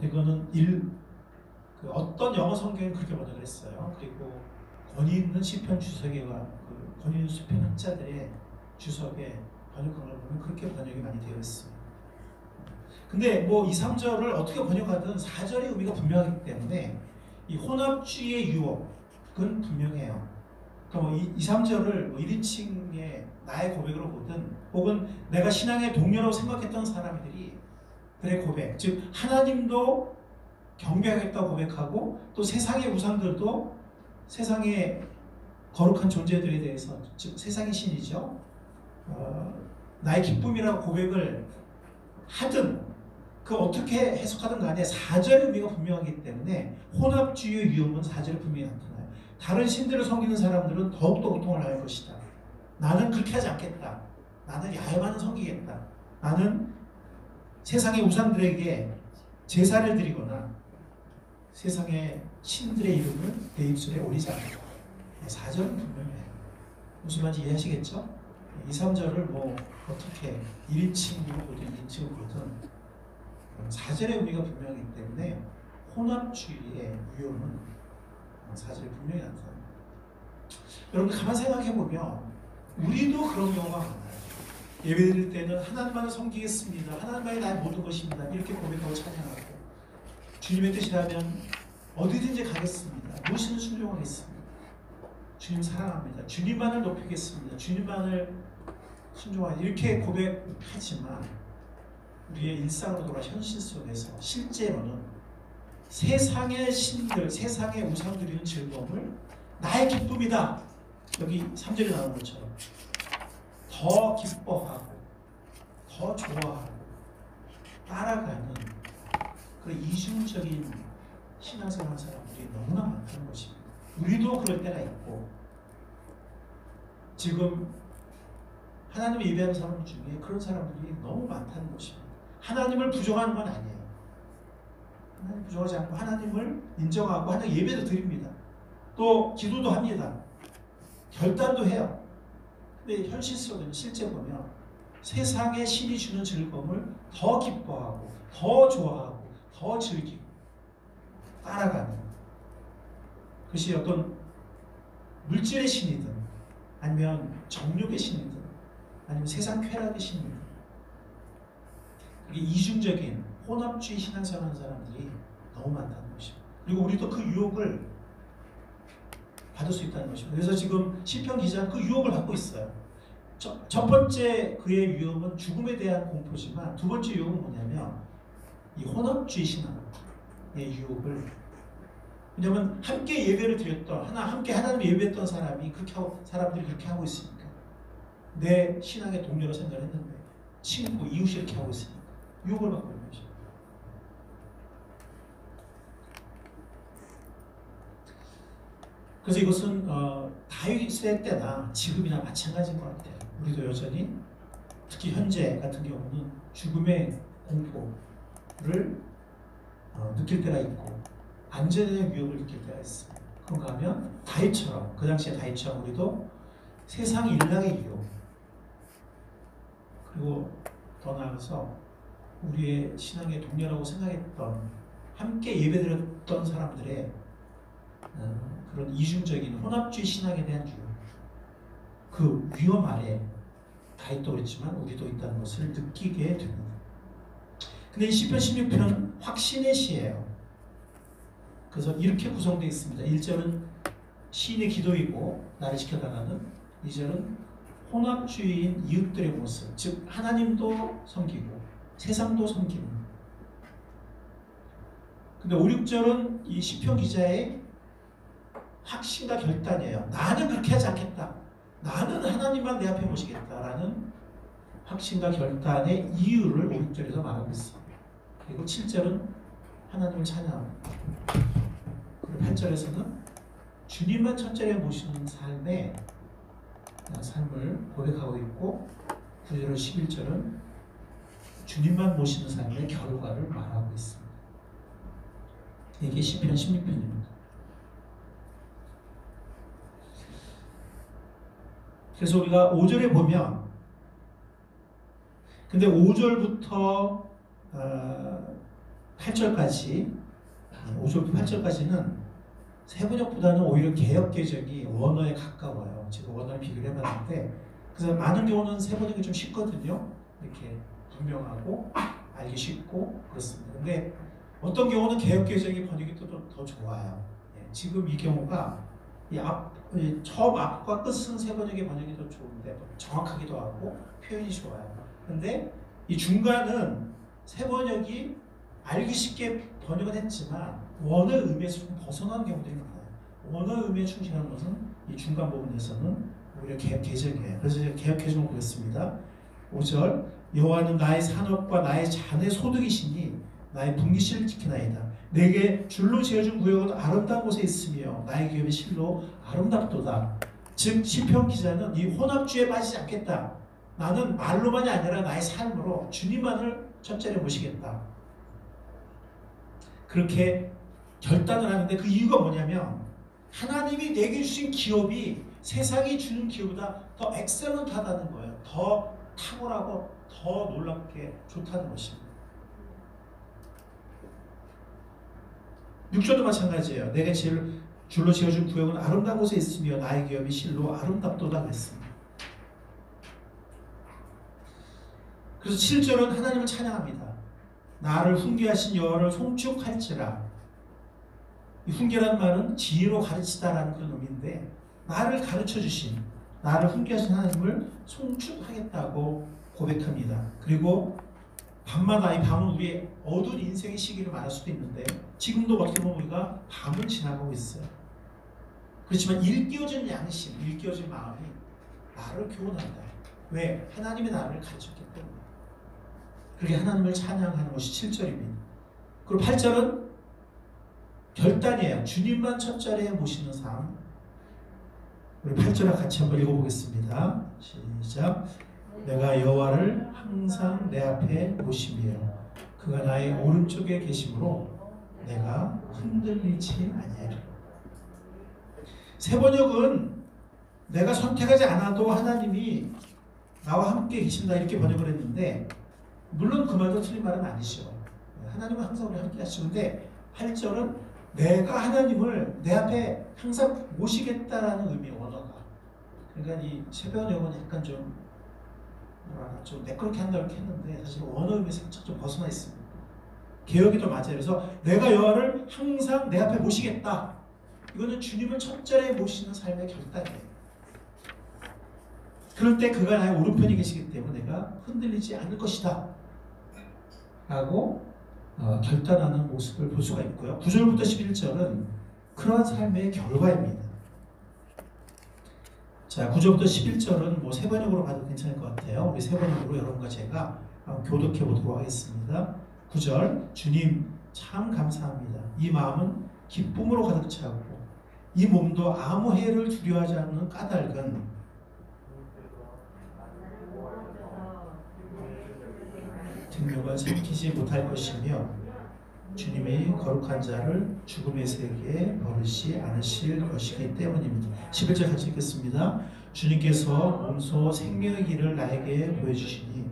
이거는 어떤 영어 성경은 그렇게 번역을 했어요. 그리고 권위 있는 시편 주석에가 권위 있는 시편 학자들의 주석에 번역한 걸 보면 그렇게 번역이 많이 되어 있습니다. 근데 뭐 2, 3절을 어떻게 번역하든 4절의 의미가 분명하기 때문에 이 혼합주의의 유혹은 분명해요. 그러니까 2, 3절을 1인칭의 나의 고백으로 보든 혹은 내가 신앙의 동료라고 생각했던 사람들이 그의 고백, 즉 하나님도 경배하겠다고 고백하고 또 세상의 우상들도 세상의 거룩한 존재들에 대해서, 즉 세상의 신이죠, 나의 기쁨이라고 고백을 하든 그 어떻게 해석하든 간에 4절의 의미가 분명하기 때문에 혼합주의의 위험은 4절에 분명히 나타나요. 다른 신들을 섬기는 사람들은 더욱더 고통을 할 것이다. 나는 그렇게 하지 않겠다. 나는 야훼만을 섬기겠다. 나는 세상의 우상들에게 제사를 드리거나 세상의 신들의 이름을 내 입술에 올리지 않겠다. 4절은 분명해요. 무슨 말인지 이해하시겠죠? 2, 3절을 뭐 어떻게 1인칭으로 보든 2인칭으로 보든 4절의 의미가 분명하기 때문에 혼합주의의 위험은 4절에 분명히 나타납니다. 여러분 가만 생각해보면 우리도 그런 경우가 많아요. 예배드릴 때는 하나님만을 섬기겠습니다. 하나님만이 나의 모든 것입니다. 이렇게 고백하고 찬양하고, 주님의 뜻이라면 어디든지 가겠습니다. 무엇이든 순종하겠습니다. 주님 사랑합니다. 주님만을 높이겠습니다. 주님만을 순종하겠습니다. 이렇게 고백하지만 우리의 일상으로 돌아 현실 속에서 실제로는 세상의 신들, 세상의 우상 드리는 즐거움을 나의 기쁨이다. 여기 3절에 나오는 것처럼 더 기뻐하고 더 좋아하고 따라가는 그런 이중적인 신앙생활 사람들이 너무나 많다는 것입니다. 우리도 그럴 때가 있고, 지금 하나님을 예배하는 사람 중에 그런 사람들이 너무 많다는 것입니다. 하나님을 부정하는 건 아니에요. 하나님 부정하지 않고 하나님을 인정하고 하나님 예배도 드립니다. 또 기도도 합니다. 결단도 해요. 근데 현실 속에는 실제 보면 세상의 신이 주는 즐거움을 더 기뻐하고 더 좋아하고 더 즐기고 따라가는, 그것이 어떤 물질의 신이든 아니면 정욕의 신이든 아니면 세상 쾌락의 신이든, 그게 이중적인 혼합주의 신앙생활 하는 사람들이 너무 많다는 것입니다. 그리고 우리도 그 유혹을 받을 수 있다는 것입니다. 그래서 지금 시편 기자는 그 유혹을 받고 있어요. 첫 번째 그의 위험은 죽음에 대한 공포지만 두 번째 유혹은 뭐냐면 이 혼합주의 신앙의 유혹을, 왜냐하면 함께 예배를 드렸던 함께 하나님을 예배했던 사람들이 그렇게 하고 있으니까, 내 신앙의 동료로 생각을 했는데 친구, 이웃이 이렇게 하고 있으니까 유혹을 받고 있는 것입니다. 그래서 이것은 다윗의 때나 지금이나 마찬가지인 것 같아요. 우리도 여전히 특히 현재 같은 경우는 죽음의 공포를 느낄 때가 있고 안전의 위협을 느낄 때가 있습니다. 그런가 하면 다윗처럼, 그 당시에 다윗처럼 우리도 세상 일랑의 유혹, 그리고 더 나아가서 우리의 신앙의 동료라고 생각했던, 함께 예배드렸던 사람들의 그런 이중적인 혼합주의 신앙에 대한 유혹, 그 위험 아래 다윗도 그랬지만 우리도 있다는 것을 느끼게 됩니다. 근데 이 시편 16편은 확신의 시예요. 그래서 이렇게 구성되어 있습니다. 1절은 시인의 기도이고 나를 지켜달라는, 2절은 혼합주의인 이웃들의 모습, 즉 하나님도 섬기고 세상도 섬기는. 근데 5, 6절은 이 시편 기자의 확신과 결단이에요. 나는 그렇게 하지 않겠다. 나는 하나님만 내 앞에 모시겠다라는 확신과 결단의 이유를 5, 6절에서 말하고 있습니다. 그리고 7절은 하나님을 찬양합니다. 그리고 8절에서는 주님만 첫째에 모시는 삶을 고백하고 있고, 9절, 11절은 주님만 모시는 삶의 결과를 말하고 있습니다. 이게 시편 16편입니다. 그래서 우리가 5절에 보면, 근데 5절부터 8절까지 5절부터 8절까지는 세번역보다는 오히려 개역개정이 원어에 가까워요. 제가 원어를 비교를 해봤는데 그래서 많은 경우는 세번역이 좀 쉽거든요. 이렇게 분명하고 알기 쉽고 그렇습니다. 근데 어떤 경우는 개역개정이 번역이 또 더 좋아요. 지금 이 경우가 처음 앞과 끝은 세번역의 번역이 더 좋은데 정확하기도 하고 표현이 좋아요. 근데 이 중간은 세번역이 알기 쉽게 번역은 했지만 원어의 의미에서 좀 벗어나는 경우들이 많아요. 원어의 의미에 충실한 것은 이 중간 부분에서는 오히려 개역개정이에요. 그래서 제가 개역개정을 보겠습니다. 5절 여호와는 나의 산업과 나의 잔의 소득이시니 나의 분기실을 지키나이다. 내게 줄로 지어준 구역은 아름다운 곳에 있으며 나의 기업이 실로 아름답도다. 즉 시편 기자는 이 혼합주의에 빠지지 않겠다. 나는 말로만이 아니라 나의 삶으로 주님만을 첫째로 모시겠다. 그렇게 결단을 하는데 그 이유가 뭐냐면 하나님이 내게 주신 기업이 세상이 주는 기업보다 더 엑셀런트하다는 거예요. 더 탁월하고 더 놀랍게 좋다는 것입니다. 6절도 마찬가지예요. 내가 줄로 지어준 구역은 아름다운 곳에 있으며 나의 기업이 실로 아름답도다 그랬습니다. 그래서 7절은 하나님을 찬양합니다. 나를 훈계하신 여호와를 송축할지라. 이 훈계라는 말은 지혜로 가르치다라는 그런 의미인데 나를 가르쳐주신 나를 훈계하신 하나님을 송축하겠다고 고백합니다. 그리고 밤마다 이 밤은 우리의 어두운 인생의 시기를 말할 수도 있는데 지금도 어떻게 보면 우리가 밤을 지나가고 있어요. 그렇지만 일깨워진 양심, 일깨워진 마음이 나를 교훈한다. 왜? 하나님이 나를 가르쳤기 때문에. 그렇게 하나님을 찬양하는 것이 7절입니다. 그리고 8절은 결단이에요. 주님만 첫 자리에 모시는 삶. 우리 8절을 같이 한번 읽어보겠습니다. 시작. 내가 여호와를 항상 내 앞에 모시며 그가 나의 오른쪽에 계심으로 내가 흔들리지 아니하리라. 세번역은 내가 선택하지 않아도 하나님이 나와 함께 계신다 이렇게 번역을 했는데 물론 그 말도 틀린 말은 아니죠. 하나님은 항상 우리 함께 하시는데 8절은 내가 하나님을 내 앞에 항상 모시겠다라는 의미의 원어가. 그러니까 이 세번역은 약간 좀 매끄럽게 한다 이렇게 했는데 사실 원어 의미에서 살짝 좀 벗어나 있습니다. 개역이 더 맞아요. 그래서 내가 여호와를 항상 내 앞에 모시겠다. 이거는 주님을 첫 자리에 모시는 삶의 결단이에요. 그럴 때 그가 나의 오른편에 계시기 때문에 내가 흔들리지 않을 것이다 라고 결단하는 모습을 볼 수가 있고요. 9절부터 11절은 그러한 삶의 결과입니다. 자, 9절부터 11절은 뭐 세번역으로 봐도 괜찮을 것 같아요. 우리 세번역으로 여러분과 제가 교독해 보도록 하겠습니다. 9절 주님 참 감사합니다. 이 마음은 기쁨으로 가득 차고 이 몸도 아무 해를 두려워하지 않는 까닭은 등력을 삼키지 못할 것이며 주님의 거룩한 자를 죽음의 세계에 버리지 않으실 것이기 때문입니다. 11절 같이 읽겠습니다. 주님께서 몸소 생명의 길을 나에게 보여주시니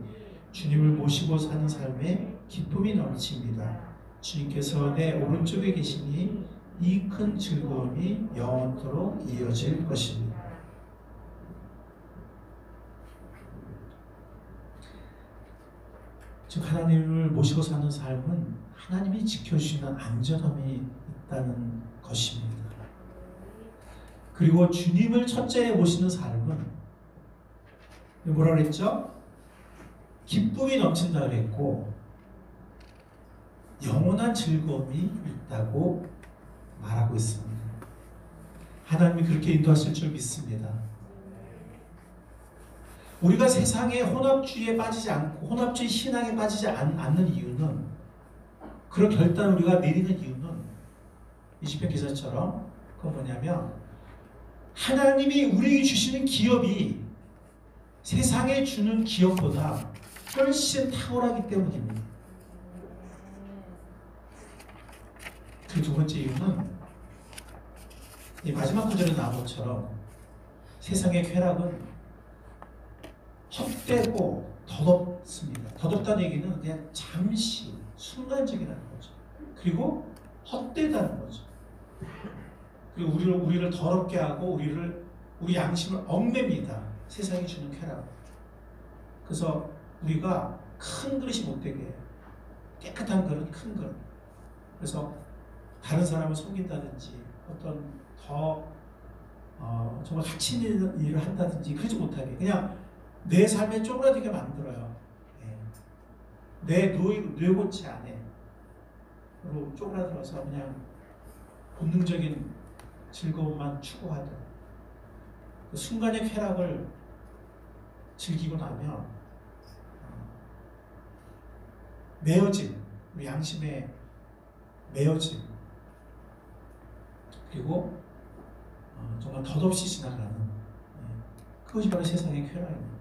주님을 모시고 사는 삶에 기쁨이 넘칩니다. 주님께서 내 오른쪽에 계시니 이 큰 즐거움이 영원토록 이어질 것입니다. 즉 하나님을 모시고 사는 삶은 하나님이 지켜주시는 안전함이 있다는 것입니다. 그리고 주님을 첫째에 모시는 삶은 뭐라 그랬죠? 기쁨이 넘친다 그랬고 영원한 즐거움이 있다고 말하고 있습니다. 하나님이 그렇게 인도하실 줄 믿습니다. 우리가 세상의 혼합주의에 빠지지 않고 혼합주의 신앙에 빠지지 않는 이유는 그런 결단을 우리가 내리는 이유는 이 시편 기자처럼 그건 뭐냐면 하나님이 우리에게 주시는 기업이 세상에 주는 기업보다 훨씬 탁월하기 때문입니다. 그 두 번째 이유는 이 마지막 구절에 나온 것처럼 세상의 쾌락은 헛되고 더덥습니다. 더덥다는 얘기는 그냥 잠시 순간적이라는 거죠. 그리고 헛되다는 거죠. 그리고 우리를 더럽게 하고 우리 양심을 얽맵니다. 세상이 주는 쾌락. 그래서 우리가 큰 그릇이 못 되게 해요. 깨끗한 그릇, 큰 그릇. 그래서 다른 사람을 속인다든지 어떤 더 정말 가치 있는 일을 한다든지 그러지 못하게 그냥 내 삶에 쪼그라들게 만들어요. 내 뇌고치 안에 쪼그라들어서 그냥 본능적인 즐거움만 추구하던 그 순간의 쾌락을 즐기고 나면 매어짐, 우리 양심에 매어짐, 그리고 정말 덧없이 지나가는 그것이 바로 세상의 쾌락입니다.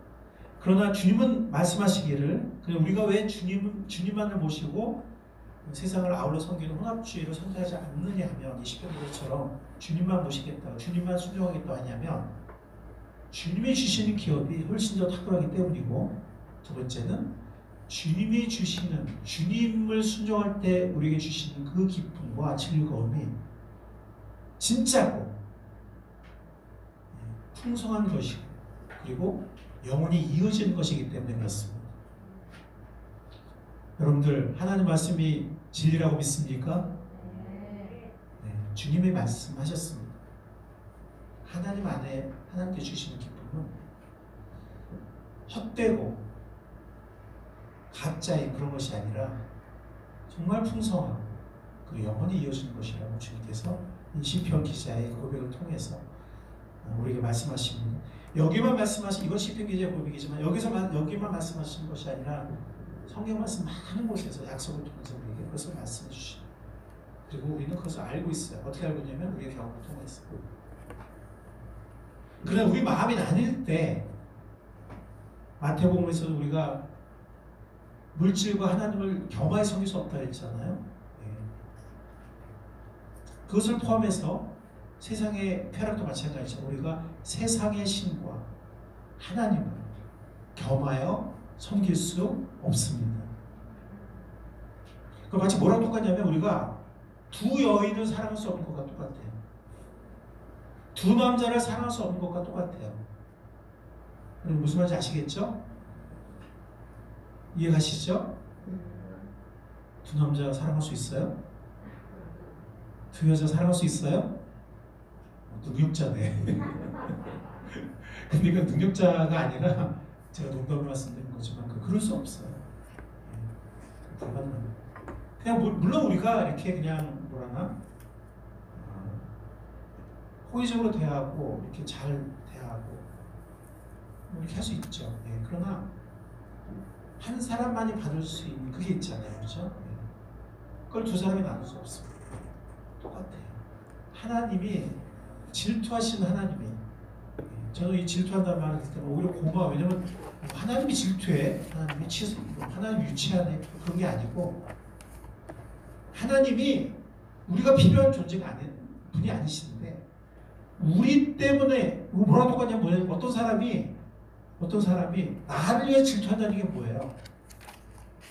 그러나 주님은 말씀하시기를 우리가 왜 주님만을 모시고 세상을 아울러 섬기는 혼합주의를 선택하지 않느냐 하면 이 시편들처럼 주님만 모시겠다, 주님만 순종하겠다 하냐면 주님이 주시는 기업이 훨씬 더 탁월하기 때문이고, 두 번째는 주님이 주시는, 주님을 순종할 때 우리에게 주시는 그 기쁨과 즐거움이 진짜고 풍성한 것이고 그리고 영원히 이어지는 것이기 때문에 그렇습니다. 여러분들 하나님 말씀이 진리라고 믿습니까? 네, 주님이 말씀하셨습니다. 하나님 안에 하나님께 주시는 기쁨은 헛되고 가짜인 그런 것이 아니라 정말 풍성하고 그리고 영원히 이어지는 것이라고 주님께서 이 시편 기자의 고백을 통해서 우리에게 말씀하십니다. 여기만 말씀하신, 이건 시편 기자의 고백이지만 여기만 말씀하시는 것이 아니라 성경 말씀 많은 곳에서 약속을 통해서 우리에게 그것을 말씀해 주십니다. 그리고 우리는 그것을 알고 있어요. 어떻게 알고 있냐면 우리의 경험을 통해서. 그러나 우리 마음이 나뉠 때 마태복음에서 우리가 물질과 하나님을 겸하여 섬길 수 없다 했잖아요. 그것을 포함해서 세상의 쾌락도 마찬가지죠. 우리가 세상의 신과 하나님을 겸하여 섬길 수 없습니다. 그 마치 뭐랑 똑같냐면 우리가 두 여인을 사랑할 수 없는 것과 똑같아요. 두 남자를 사랑할 수 없는 것과 똑같아요. 무슨 말인지 아시겠죠? 이해가시죠? 두 남자 사랑할 수 있어요? 두 여자 사랑할 수 있어요? 능력자네. 근데 그 능력자가 아니라 제가 농담을 말씀드리는 거지만 그럴 수 없어요. 불가능합니다. 그냥 물론 우리가 이렇게 그냥 뭐라나 호의적으로 대하고 이렇게 잘 대하고 이렇게 할 수 있죠. 그러나 한 사람만이 받을 수 있는 그게 있잖아요, 그렇죠? 그걸 두 사람이 나눌 수 없습니다. 똑같아요. 하나님이 질투하시는 하나님이, 저는 이 질투한다는 말을 듣을 때 오히려 고마워요. 왜냐면 하나님이 질투해, 하나님이 하나님 유치하네, 그런 게 아니고 하나님이 우리가 필요한 존재가 분이 아니시는데 우리 때문에 뭐랑 똑같냐면 어떤 사람이 나를 위해 질투한다는 게 뭐예요?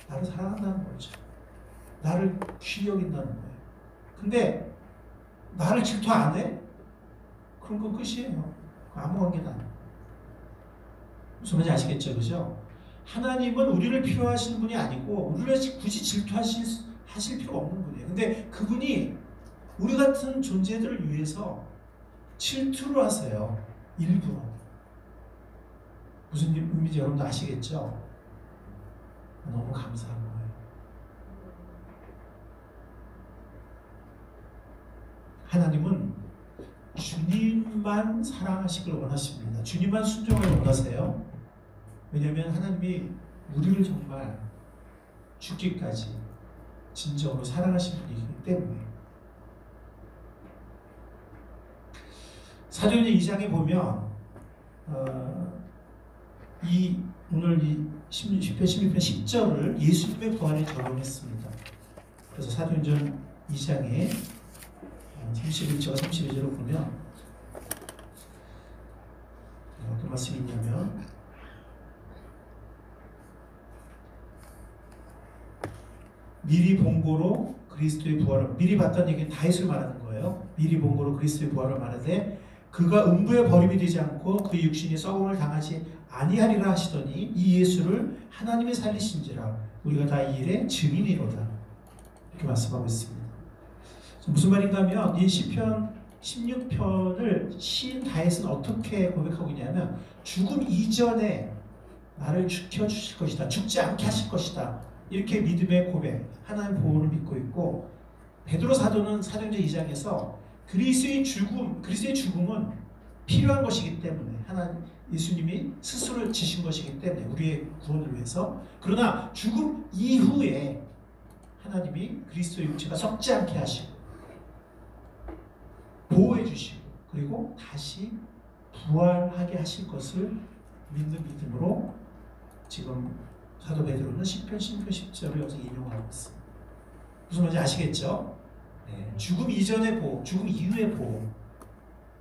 나를 사랑한다는 거죠. 나를 귀히 여긴다는 거예요. 근데 나를 질투 안 해? 그런 건 끝이에요. 아무 관계도 안 해요. 무슨 말인지 아시겠죠? 그죠? 하나님은 우리를 필요하신 분이 아니고 우리를 굳이 질투하실 필요가 없는 분이에요. 근데 그분이 우리 같은 존재들을 위해서 질투를 하세요. 일부러. 무슨 의미인지 여러분도 아시겠죠? 너무 감사한 거예요. 하나님은 주님만 사랑하시길 원하십니다. 주님만 순종을 원하세요. 왜냐하면 하나님이 우리를 정말 죽기까지 진정으로 사랑하시는 분이기 때문에. 사도행전 2장에 보면 오늘 이 10편 16편 10절을 예수님의 부활에 적용했습니다. 그래서 사도행전 2장에 31절 32절을 보면 어떤 말씀이 있냐면 미리 본고로 그리스도의 부활을 미리 봤다는 얘기는 다윗을 말하는 거예요. 미리 본 거로 그리스도의 부활을 말하되 그가 음부에 버림이 되지 않고 그 육신이 썩음을 당하지 아니하리라 하시더니 이 예수를 하나님이 살리신지라 우리가 다 이 일의 증인이로다. 이렇게 말씀하고 있습니다. 무슨 말인가 하면 이 시편 16편을 시인 다윗은 어떻게 고백하고 있냐면 죽음 이전에 나를 지켜주실 것이다. 죽지 않게 하실 것이다. 이렇게 믿음의 고백, 하나님 보호를 믿고 있고 베드로 사도는 사도행전 2장에서 그리스도의 죽음은 필요한 것이기 때문에 하나님 예수님이 스스로 지신 것이기 때문에 우리의 구원을 위해서 그러나 죽음 이후에 하나님이 그리스도의 육체가 썩지 않게 하시고 보호해 주시고 그리고 다시 부활하게 하실 것을 믿는 믿음으로 지금 사도 베드로는 시편 16편 10절을 여기서 인용하고 있습니다. 무슨 말인지 아시겠죠? 네. 죽음 이전의 보호, 죽음 이후의 보호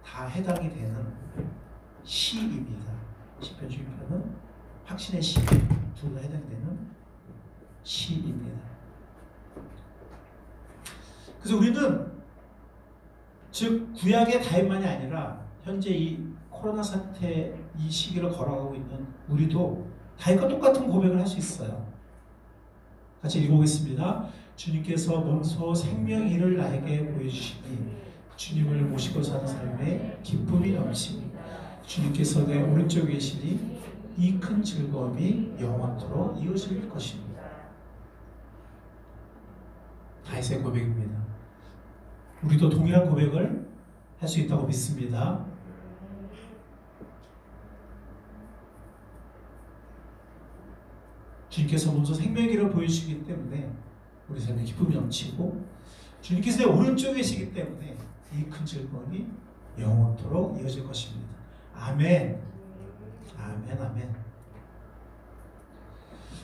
다 해당이 되는 시입니다. 시편 16편은 확신의 시, 둘 다 해당되는 시입니다. 그래서 우리는 즉 구약의 다윗만이 아니라 현재 이 코로나 사태 이 시기를 걸어가고 있는 우리도 다윗과 똑같은 고백을 할 수 있어요. 같이 읽어보겠습니다. 주님께서 몸소 생명이를 나에게 보여주시니 주님을 모시고 사는 삶에 기쁨이 넘치니 주님께서 내 오른쪽에 계시니 이 큰 즐거움이 영원토록 이어질 것입니다. 다윗의 고백입니다. 우리도 동일한 고백을 할 수 있다고 믿습니다. 주님께서 먼저 생명의 길을 보여주시기 때문에 우리 삶에 기쁨이 넘치고 주님께서 내 오른쪽에 계시기 때문에 이 큰 즐거움이 영원토록 이어질 것입니다. 아멘. 아멘. 아멘.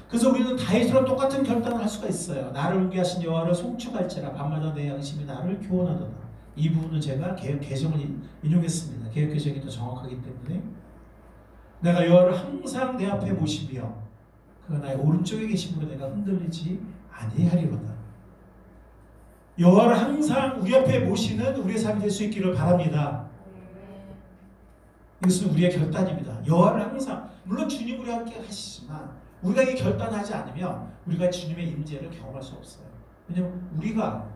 그래서 우리는 다윗처럼 똑같은 결단을 할 수가 있어요. 나를 울게 하신 여호와를 송축할지라 밤마다 내 양심이 나를 교훈하도다. 이 부분은 제가 개혁 개정을 인용했습니다. 개혁 개정이 더 정확하기 때문에 내가 여호와를 항상 내 앞에 모시며 그가 나의 오른쪽에 계심으로 내가 흔들리지 아니하리로다. 여호와를 항상 우리 앞에 모시는 우리의 삶이 될 수 있기를 바랍니다. 이것은 우리의 결단입니다. 여호와를 항상 물론 주님 우리와 함께 하시지만 우리가 이 결단하지 않으면 우리가 주님의 임재를 경험할 수 없어요. 왜냐하면 우리가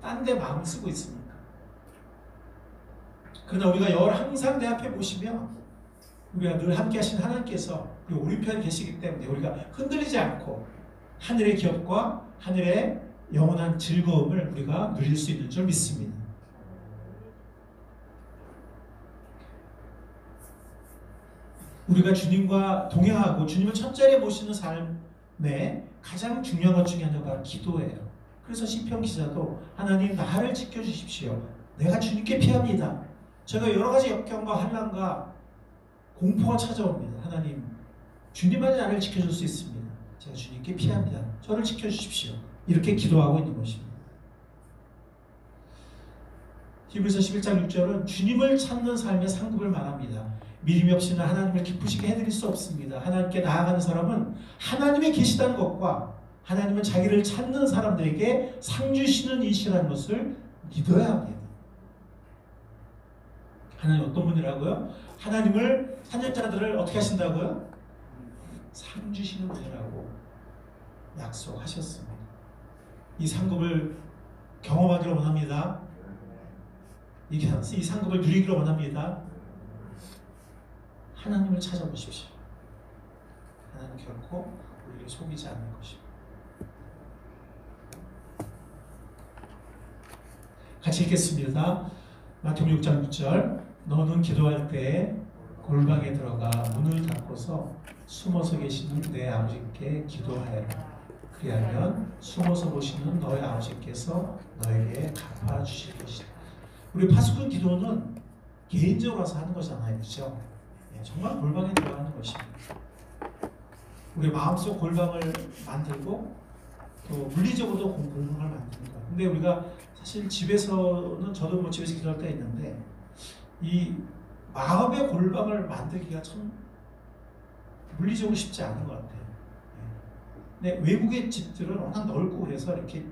딴 데 마음 쓰고 있으니까. 그러나 우리가 여호와를 항상 내 앞에 모시면 우리가 늘 함께 하신 하나님께서 우리 오른편에 계시기 때문에 우리가 흔들리지 않고 하늘의 기업과 하늘의 영원한 즐거움을 우리가 누릴 수 있는 줄 믿습니다. 우리가 주님과 동행하고 주님을 첫 자리에 모시는 삶에 가장 중요한 것 중에 하나가 기도예요. 그래서 시편 기자도 하나님 나를 지켜주십시오. 내가 주님께 피합니다. 제가 여러 가지 역경과 환난과 공포가 찾아옵니다. 하나님 주님만이 나를 지켜줄 수 있습니다. 제가 주님께 피합니다. 저를 지켜주십시오. 이렇게 기도하고 있는 것입니다. 히브리서 11장 6절은 주님을 찾는 삶의 상급을 말합니다. 믿음이 없이는 하나님을 기쁘시게 해드릴 수 없습니다. 하나님께 나아가는 사람은 하나님이 계시다는 것과 하나님은 자기를 찾는 사람들에게 상 주시는 이시라는 것을 믿어야 합니다. 하나님 어떤 분이라고요? 하나님을 찾는 자들을 어떻게 하신다고요? 상 주시는 분이라고 약속하셨습니다. 이 상급을 경험하기를 원합니다. 이 상급을 누리기를 원합니다. 하나님을 찾아보십시오. 하나님 결코 우리를 속이지 않을 것입니다. 같이 읽겠습니다. 마태복음 6장 6절 너는 기도할 때 골방에 들어가 문을 닫고서 숨어서 계시는 내 아버지께 기도하여라. 그리하면 숨어서 보시는 너의 아버지께서 너에게 갚아주실 것이다. 우리 파수꾼 기도는 개인적으로 와서 하는 거잖아요. 그렇죠? 정말 골방에 들어가는 것입니다. 우리 마음속 골방을 만들고 또 물리적으로도 골방을 만드는 거예요. 근데 우리가 사실 집에서는 저도 뭐 집에서 기도할 때 있는데 이 마음의 골방을 만들기가 참 물리적으로 쉽지 않은 것 같아요. 근데 외국의 집들은 워낙 넓고 그래서 이렇게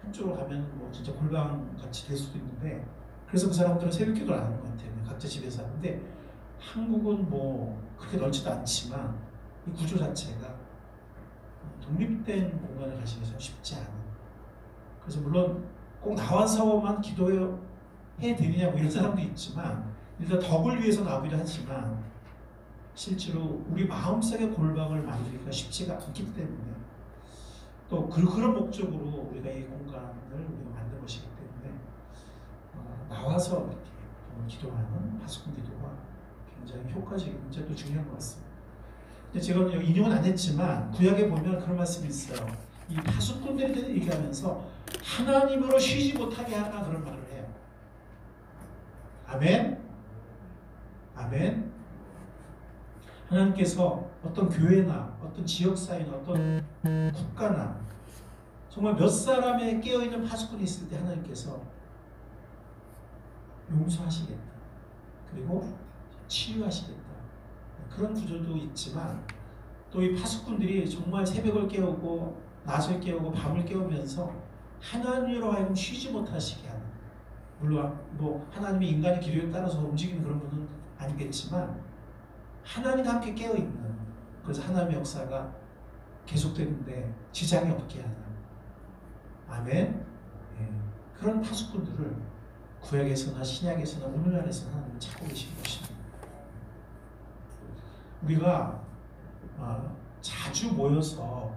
한쪽으로 가면 뭐 진짜 골방 같이 될 수도 있는데, 그래서 그 사람들은 새벽 기도를 안 하는 것 같아요. 각자 집에서 하는데, 한국은 뭐 그렇게 넓지도 않지만 이 구조 자체가 독립된 공간을 가지기 참 쉽지 않은. 그래서 물론 꼭 나와서만 기도해야 되느냐 뭐 이런 사람도 있지만, 일단 덕을 위해서 나오기도 하지만 실제로 우리 마음속의 골방을 만들기가 쉽지가 않기 때문에, 또 그런 목적으로 우리가 이 공간을 우리가 만든 것이기 때문에 나와서 이렇게 기도하는 파수꾼 기도가 굉장히 효과적인 문제도 중요한 것 같습니다. 근데 제가 인용은 안 했지만 구약에 보면 그런 말씀이 있어요. 이 파수꾼들에 대해 얘기하면서 하나님으로 쉬지 못하게 하라 그런 말을 해요. 아멘? 아멘? 하나님께서 어떤 교회나 어떤 지역사회나 어떤 국가나 정말 몇 사람의 깨어있는 파수꾼이 있을 때 하나님께서 용서하시겠다. 그리고 치유하시겠다. 그런 구조도 있지만, 또 이 파수꾼들이 정말 새벽을 깨우고 낮을 깨우고 밤을 깨우면서 하나님으로 하여금 쉬지 못하시게 하는, 물론 뭐 하나님이 인간의 기류에 따라서 움직이는 그런 분은 아니겠지만 하나님과 함께 깨어있는, 그래서 하나님의 역사가 계속되는데 지장이 없게 하는, 아멘. 예. 그런 파수꾼들을 구약에서나 신약에서나 오늘날에서나 하나님은 찾고 계신 것입니다. 우리가 자주 모여서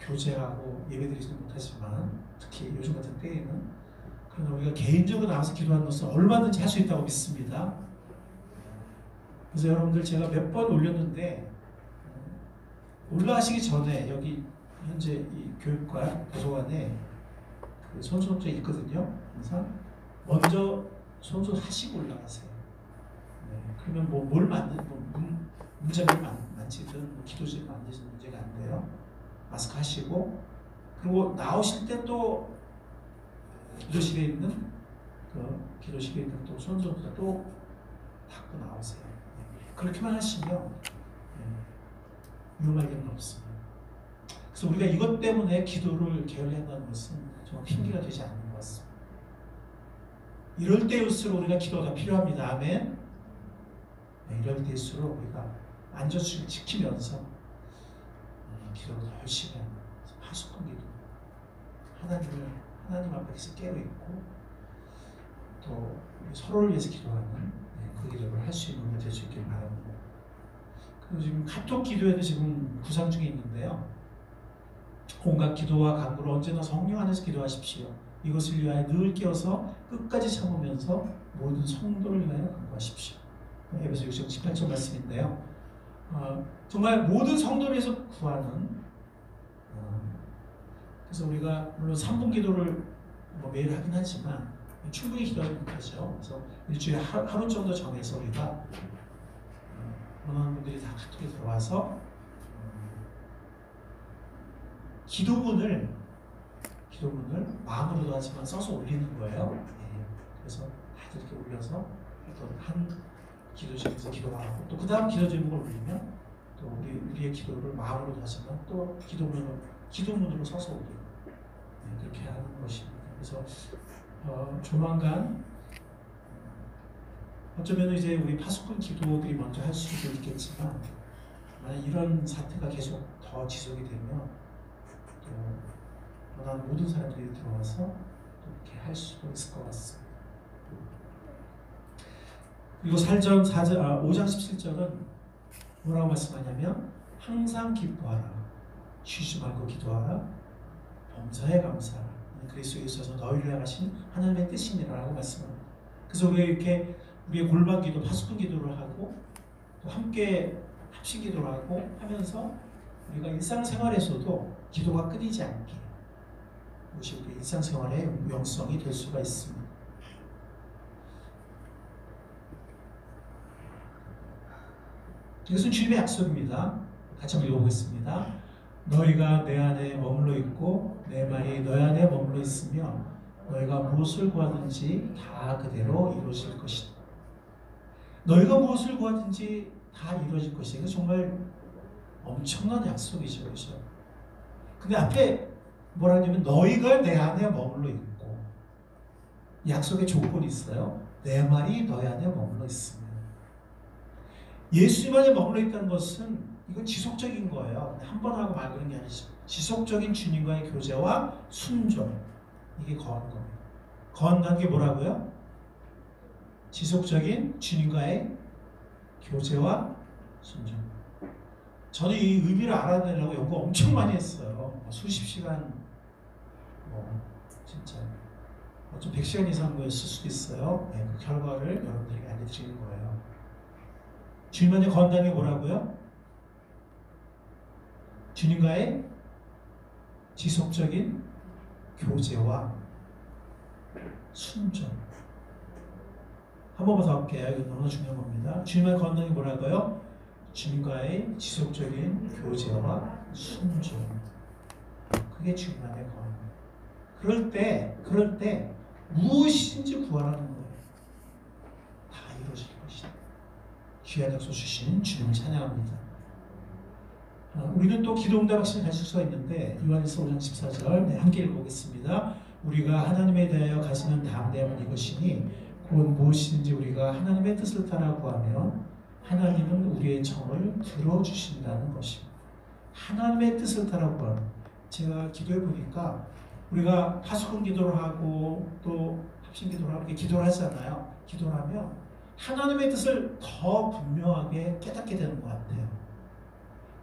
교제하고 예배드리지는 못하지만, 특히 요즘 같은 때에는, 그러나 우리가 개인적으로 나와서 기도하는 것은 얼마든지 할 수 있다고 믿습니다. 그래서 여러분들 제가 몇 번 올렸는데, 올라가시기 전에 여기 현재 이 교육관 도서관에 그 손수업장이 있거든요. 항상 먼저 손수하시고 올라가세요. 네, 그러면 뭐 뭘 만든 문제를 만지든 뭐 기도실 만드시는 문제가 안 돼요. 마스크 하시고, 그리고 나오실 때 또 기도실에 있는 또 손수업장 또 닫고 나오세요. 그렇게만 하시면 위험할 일은 없습니다. 그래서 우리가 이것 때문에 기도를 게을리한다는 것은 정말 핑계가 되지 않는 것 같습니다. 이럴 때일수록 우리가 기도가 필요합니다. 아멘. 이럴 때일수록 우리가 안전수를 지키면서 기도를 더 열심히 하는, 파수꾼 기도, 하나님 앞에서 깨어있고 또 서로를 위해서 기도하는 그 기도를 할 수 있는 우리가 될 수 있길 바랍니다. 그리고 지금 카톡 기도에도 지금 구상 중에 있는데요. 온갖 기도와 간구를 언제나 성령 안에서 기도하십시오. 이것을 위하여 늘 깨어서 끝까지 참으면서 모든 성도를 위하여 간구하십시오. 에베소 6장 18절 말씀인데요. 정말 모든 성도를 위해서 구하는, 그래서 우리가 물론 3분 기도를 뭐 매일 하긴 하지만 충분히 기도하지 못하죠. 그래서 일주일에 하루 정도 정해서 우리가 원하는 분들이 다 카톡에 들어와서 기도문을 마음으로도 하지만 써서 올리는 거예요. 그래서 다들 이렇게 올려서 어떤 한 기도실에서 기도하고, 또 그 다음 기도 제목을 올리면 또 우리의 기도를 마음으로도 하지만 또 기도문으로 써서 올리고, 그렇게 하는 것입니다. 그래서 조만간 어쩌면 이제 우리 파수꾼 기도들이 먼저 할 수도 있겠지만, 만약 이런 사태가 계속 더 지속이 되면 또 원하는 모든 사람들이 들어와서 또 이렇게 할 수도 있을 것 같습니다. 그리고 살전 5장 17절은 뭐라고 말씀하냐면, 항상 기뻐하라, 쉬지 말고 기도하라, 범사에 감사하라, 그리스도에 있어서 너희를 향하신 하나님의 뜻이니라라고 말씀합니다. 그래서 우리가 이렇게 우리의 골방 기도, 파수꾼 기도를 하고 또 함께 합심 기도를 하고 하면서 우리가 일상생활에서도 기도가 끊이지 않게, 그것이 우리 일상생활의 영성이 될 수가 있습니다. 이것은 주님의 약속입니다. 같이 한번 읽어보겠습니다. 너희가 내 안에 머물러 있고 내 말이 너희 안에 머물러 있으며 너희가 무엇을 구하든지 다 그대로 이루어질 것이다. 너희가 무엇을 구하든지 다 이루어질 것이다. 이거 정말 엄청난 약속이죠. 그렇죠? 근데 앞에 뭐라 하냐면 너희가 내 안에 머물러 있고, 약속의 조건이 있어요. 내 말이 너희 안에 머물러 있으면. 예수님 안에 머물러 있다는 것은 이건 지속적인 거예요. 한 번 하고 말고는 게 아니죠. 지속적인 주님과의 교제와 순종, 이게 거하는 겁니다. 거한다는 게 뭐라고요? 지속적인 주님과의 교제와 순종. 저는 이 의미를 알아내려고 연구 엄청 많이 했어요. 수십 시간, 진짜 좀 100시간 이상 모였을 수도 있어요. 네, 그 결과를 여러분들에게 알려드리는 거예요. 주님만의 건강이 뭐라고요? 주님과의 지속적인 교제와 순종. 한 번만 더 할게요. 이거 너무 중요한 겁니다. 주님의 건강이 뭐라고요? 주님과의 지속적인 교제와 순종. 그게 주님만의 건강. 그럴 때 무엇이든지 구하라는 거예요. 다 이루어질 것이다. 귀한 약속 주신 주님을 찬양합니다. 우리는 또 기도응답 확신을 가질 수가 있는데 요한일서 5장 14절 함께 읽어보겠습니다. 우리가 하나님에 대하여 가지는 담대함은 이것이니 곧 무엇이든지 우리가 하나님의 뜻을 따라 구하면 하나님은 우리의 청을 들어주신다는 것입니다. 하나님의 뜻을 따라 구하면, 제가 기도해 보니까 우리가 파수꾼 기도를 하고 또 합심 기도를 하고 이렇게 기도를 하잖아요. 기도를 하면 하나님의 뜻을 더 분명하게 깨닫게 되는 것 같아요.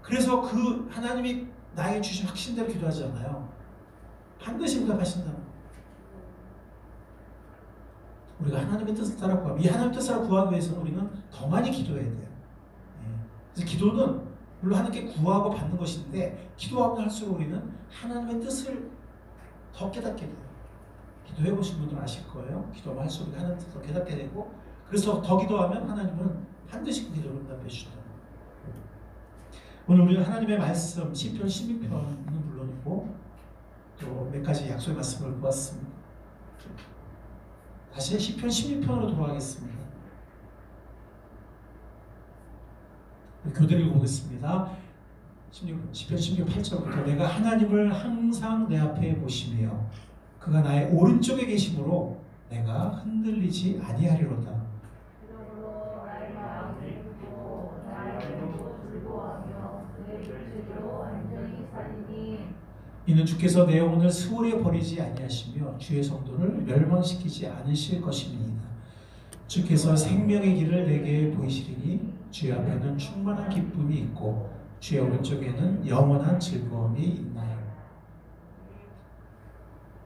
그래서 그 하나님이 나에게 주신 확신대로 기도하잖아요. 반드시 응답하신다는 거예요. 우리가 하나님의 뜻을 따라 구하면, 이 하나님의 뜻을 구하기 위해서는 우리는 더 많이 기도해야 돼요. 그래서 기도는 물론 하나님께 구하고 받는 것인데, 기도하면 할수록 우리는 하나님의 뜻을 더 깨닫게 돼요. 기도해 보신 분들은 아실 거예요. 기도하면 할수록 하나님의 뜻을 더 깨닫게 되고, 그래서 더 기도하면 하나님은 반드시 그 기도를 응답해 주신다. 오늘 우리는 하나님의 말씀, 시편 12편은 물론이고 또 몇 가지 약속의 말씀을 보았습니다. 다시 시편 12편으로 돌아가겠습니다. 교대를 읽어보겠습니다. 시편 16, 8절부터 내가 하나님을 항상 내 앞에 모시며 그가 나의 오른쪽에 계심으로 내가 흔들리지 아니하리로다. 이는 주께서 내 영혼을 수월에 버리지 아니하시며 주의 성도를 멸망시키지 않으실 것입니다. 주께서 생명의 길을 내게 보이시리니 주의 앞에는 충만한 기쁨이 있고 주의 오른쪽에는 영원한 즐거움이 있나요?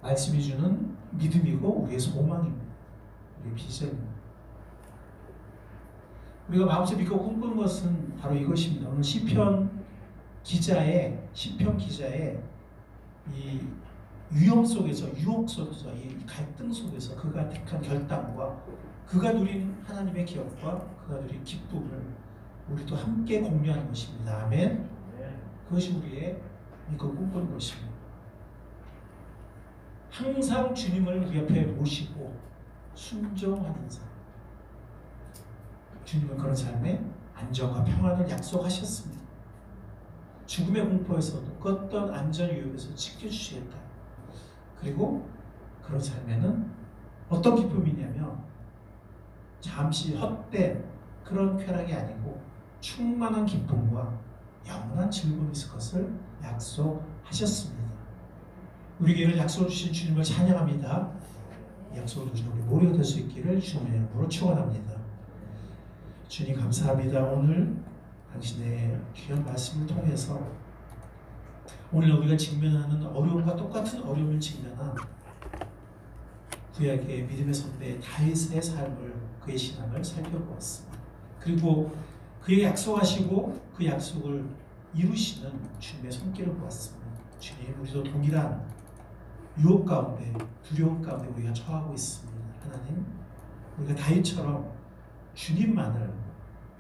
말씀이 주는 믿음이고 우리의 소망입니다. 우리의 비전입니다. 우리가 마음속에 믿고 꿈꾸는 것은 바로 이것입니다. 오늘 시편 기자의 이 위험 속에서, 유혹 속에서, 이 갈등 속에서 그가 택한 결단과 그가 누린 하나님의 기업과 그가 누린 기쁨을 우리도 함께 공유하는 것입니다. 아멘. 그것이 우리의 믿고 꿈꾸는 것입니다. 항상 주님을 우리 옆에 모시고 순종하는 삶. 주님은 그런 삶에 안정과 평안을 약속하셨습니다. 죽음의 공포에서도 그 어떤 안전 위협에서 지켜주시겠다. 그리고 그런 삶에는 어떤 기쁨이 있냐면 잠시 헛된 그런 쾌락이 아니고 충만한 기쁨과 영원한 즐거움이 있을 것을 약속하셨습니다. 우리에게 약속을 주신 주님을 찬양합니다. 약속을 주신 우리 모두가 될 수 있기를 주님의 이름으로 축원합니다. 주님 감사합니다. 오늘 당신의 귀한 말씀을 통해서 오늘 우리가 직면하는 어려움과 똑같은 어려움을 직면한 구약의 믿음의 선배 다윗의 삶을, 그의 신앙을 살펴보았습니다. 그리고 그의 약속하시고 그 약속을 이루시는 주님의 손길을 보았습니다. 주님, 우리도 동일한 유혹 가운데, 두려움 가운데 우리가 처하고 있습니다. 하나님, 우리가 다윗처럼 주님만을,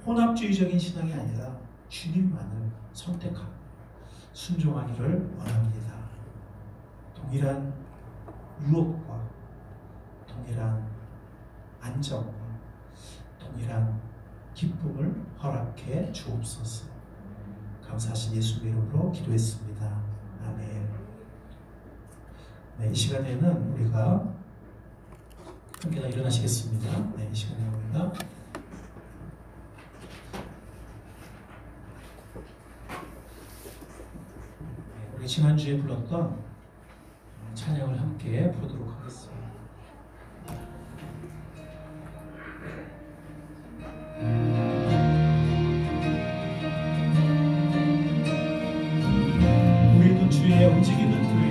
혼합주의적인 신앙이 아니라 주님만을 선택하고 순종하기를 원합니다. 동일한 유혹과 동일한 안정과 동일한 기쁨을 허락해 주옵소서. 감사하신 예수의 이름으로 기도했습니다. 아멘. 네, 이 시간에는 우리가 함께 다 일어나시겠습니다. 네, 이 시간에 우리가 우리 지난주에 불렀던 찬양을 함께 부르도록 하겠습니다. 우리는 주의 움직이는 교회,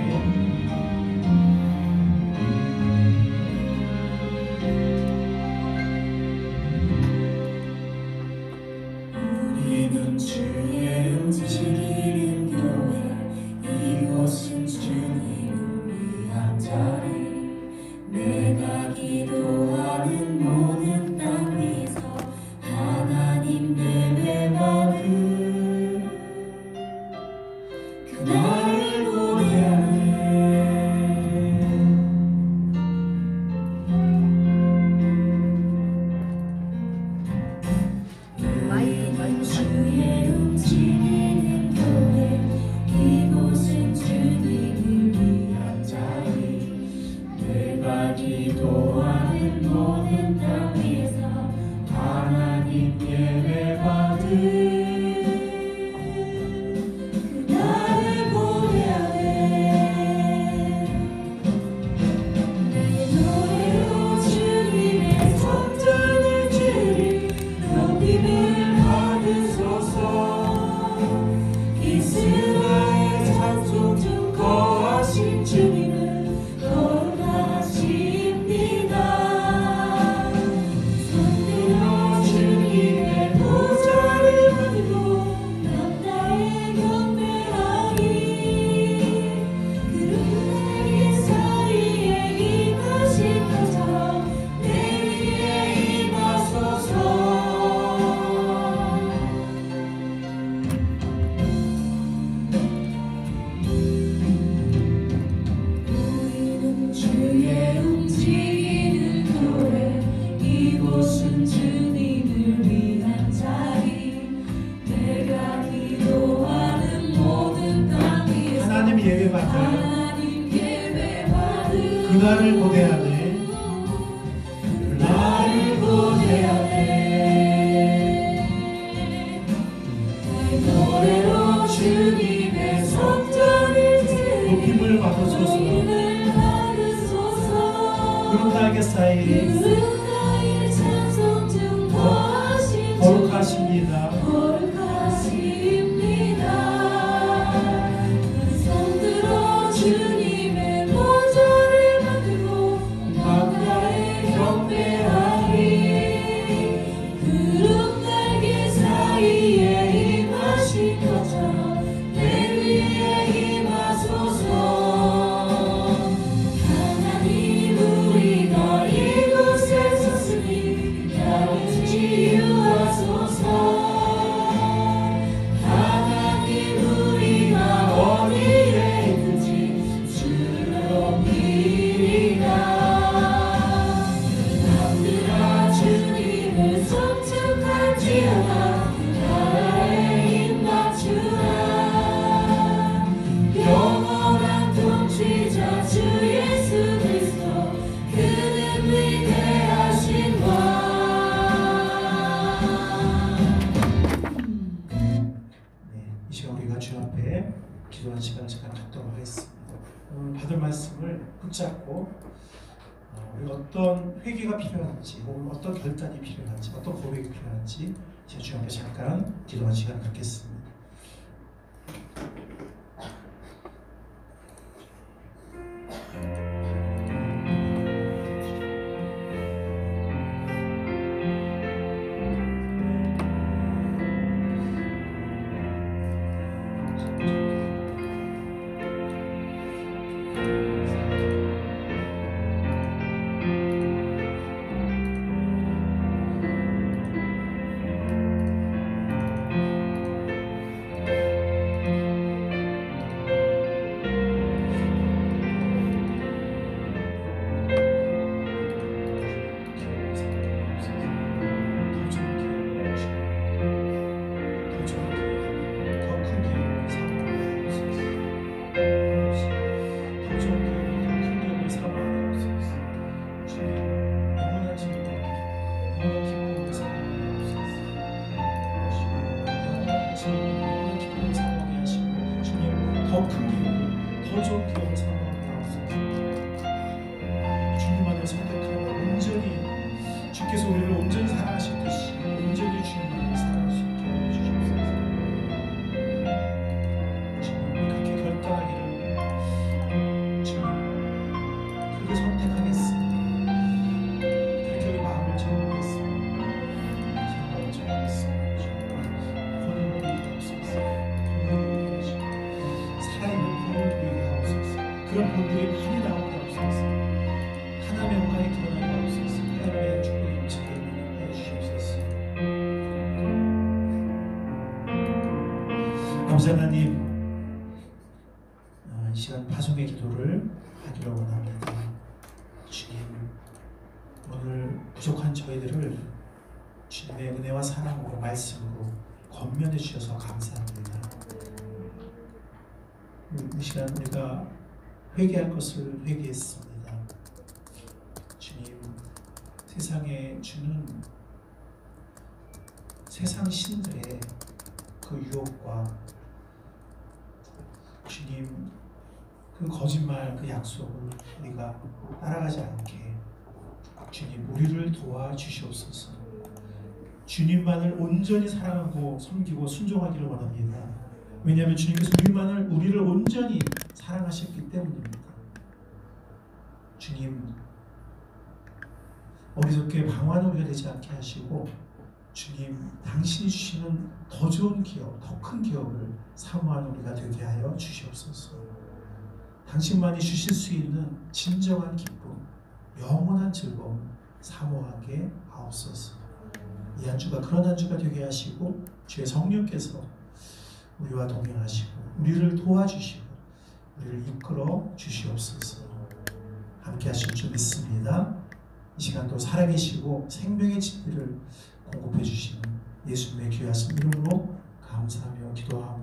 우리는 주의 움직이는 교회, 이곳은 주님을 위한 자리. 내가 기도하는 모든 땅 위에서 하나님 예배받을 그날을 고대하네. 우리는 주의 움직이는 교회, 이곳은 주님을 위한 자리. 내가 기도하는 모든 땅 위에서 하나님 예배받을 그날을 고대하네. 내 노래로 주님의 성전을 드리 높임을 받으소서. 이스라엘 찬송 중 거하신 주님을 거룩하십니다. 손들어 주님의 보좌를 받고 남자의 경배하리. 그룹 날개 사이에 임하신 것처럼 내 위에 임하소서. 우리는 주의 움직이는 교회, 이곳은 주님을 위한 자리. 내가 기도하는 모든 땅 위에서 하나님 예배받을 하나님 예배받을 그날을 고대하네. 나를 고대하네. 내 노래로 주님의 성전을 드리 높임을 받으소서. 높임을 받으소서. 구름 날개 사이 그는 나의 찬송 중 거하신 거룩하십니다. 거룩하십니다. 손들어 주님의 보좌를 받고 남자의 경배하리. 구름 날개 사이에 임하신 것처럼 내 위에 임하소서. 하나님 우리가 이곳에 섰으니 나를 치유하소서. 하나님 우리가 어디에 있든지 주를 높이리라. 남들아 주님을 송축할지어다. 나라에 힘 맞추라. 영원한 통치자 주 예수 그리스도, 그는 위대하신 왕. 네, 이 시간 우리가 주 앞에 기도하는 시간을 잠깐 갖도록 하겠습니다. 오늘 받을 말씀을 붙잡고 우리가 어떤 회개가 필요한지, 혹은 어떤 결단이 필요한지, 어떤 고백이 필요한지 제 주 앞에 잠깐 기도하는 시간을 갖겠습니다. 주님만을 선택하고 온전히 주께서 우리를 온전히 사랑하셨듯이 온전히 주님만을 사랑할 수 있게 해주시옵소서. 주님 그렇게 결단하기를 주님 그렇게 선택하겠습니다. 그렇게 우리 마음을 정하겠습니다. 생각을 정하겠습니다. 혼을 보이게 하옵소서. 혼을 보이게 하시고 살아있는 혼을 보이게 하옵소서. 그런 본들이 많이 나오게 하옵소서. 하나님의 영광이 드러나게 하옵소서. 하나님의 축복이 넘치게 하여 주시옵소서. 감사 하나님, 이 시간 파송의 기도를 하기로 원합니다. 주님, 오늘 부족한 저희들을 주님의 은혜와 사랑으로 말씀으로 권면해 주셔서 감사합니다. 이 시간 우리가 회개할 것을 회개했습니다. 주님, 세상에 주는 세상 신들의 그 유혹과 주님 그 거짓말 그 약속을 우리가 따라가지 않게 주님 우리를 도와주시옵소서. 주님만을 온전히 사랑하고 섬기고 순종하기를 원합니다. 왜냐하면 주님께서 우리를 온전히 사랑하셨기 때문입니다. 주님, 어리석게 방황하는 우리가 되지 않게 하시고 주님, 당신이 주시는 더 좋은 기업, 더 큰 기업을 사모하는 우리가 되게 하여 주시옵소서. 당신만이 주실 수 있는 진정한 기쁨, 영원한 즐거움 사모하게 하옵소서. 이 한 주가 그런 한 주가 되게 하시고 주의 성령께서 우리와 동행하시고 우리를 도와주시고 우리를 이끌어 주시옵소서. 함께 하실 줄 믿습니다. 이 시간도 살아계시고 생명의 진리를 공급해 주시는 예수님의 귀하신 이름으로 감사하며 기도하옵나이다.